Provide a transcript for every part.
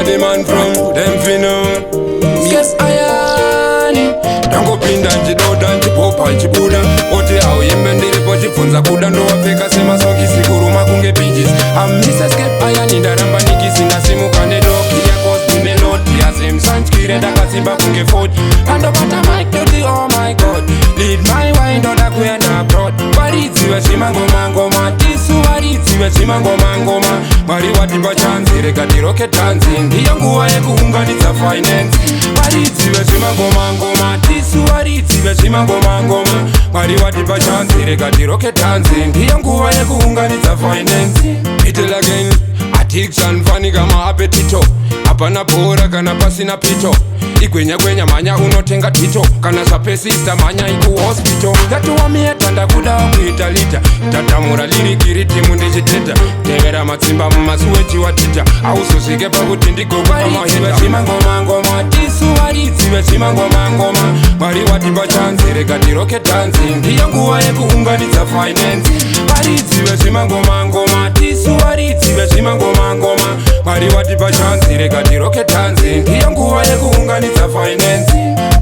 a the man from them finna. Skepp Ayaan. Tango pinda nchidoda nchipopa nchibuda. Ote au yembe ndiripo chifunza kuda. Ndo wapeka sema soki sikuruma kunge pinches. Mr. Skepp Ayaan ndaramba nikisinga simu kane doki ya cause mune lot. Ya same sanchkire ndakasimba kunge fort. Ando bata mic duty oh my god. Lead my wine doda kuya na broad. Waritsi wechima ngoma ngoma. Tisu waritsi wechima ngoma ngoma. Mwari watipa chance reka tiroke dancing. Ndiyo nguwa yekuunganidza finance. Waritsi wechima ngoma ngoma. Tisu waritsi wechima ngoma ngoma. Mwari watipa chance reka tiroke dancing. Ndiyo nguwa yekuunganidza finance. Hit it again. Addiction funny kama appetito. Hapana bora kana pasina pito. Igwenya gwenya manya unotenga tito. Kana sapesista manya iku hospital. Tatu wamietanda kuda wakuita lita. Tatamura lirikiriti mundishiteta. Tevera matsimba mumasuwechi watita. Ausosike pakuti ndigogwa mahita. Wechima ngoma ngoma. Tisu waritsi wechima ngoma ngoma. Mwari watipa chance reka tiroke dancing. Ndiyo nguwa yekuunganidza finance. Waritsi wechima ngoma ngoma. Tisu waritsi wechima ngoma ngoma. Mwari watipa chance reka tiroke dancing. Ndiyo nguwa yekuunganidza finance.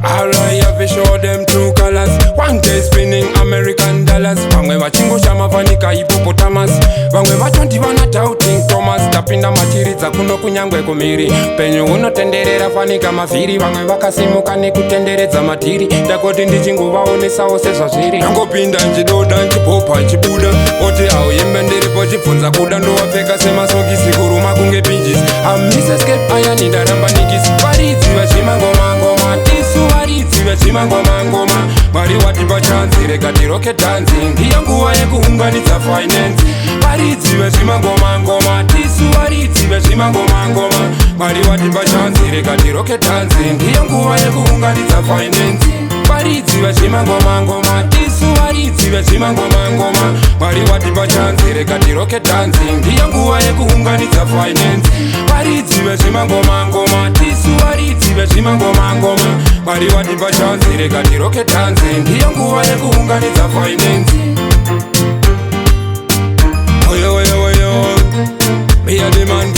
I have to show them two colors. One day spinning American dollars. Vamwe vachingosha mavanika hippopotamus. Vamwe vacho ndivana doubting Thomas. Tapinda machiridza kuno kunyangwe kumiri. Penyu unotenderera fanika mavhiri. Vamwe vakasimuka nekutenderedza matiri. Ndakoti ndichingovaonesawo sezvazviri. Ndangopinda nchidoda nchipopa nchibuda. Oti au yembe ndiripo chibvunza kuda. Ndowapfeka semasokisi kuruma kunge pinches. Mr. Skepp Ayaan ndaramba nikisi. Waritsi wechima ngoma ngoma. Tisu waritsi wechima ngoma ngoma. Mwari watipa chance reka tiroke dancing. Ndiyo nguwa yekuunganidza finance. Waritsi wechima ngoma ngoma. Tisu waritsi wechima ngoma ngoma. Mwari watipa chance reka tiroke dancing. Ndiyo nguwa yekuunganidza finance. Waritsi wechima ngoma ngoma. Tisu waritsi wechima ngoma ngoma. Mwari watipa chance reka tiroke dancing. Ndiyo nguwa yekuunganidza finance. Waritsi wechima ngoma ngoma. Tisu waritsi wechima ngoma ngoma. Mwari watipa chance reka tiroke dancing. Ndiyo nguwa yekuunganidza finance. Oyo oyo oyo. Me a the man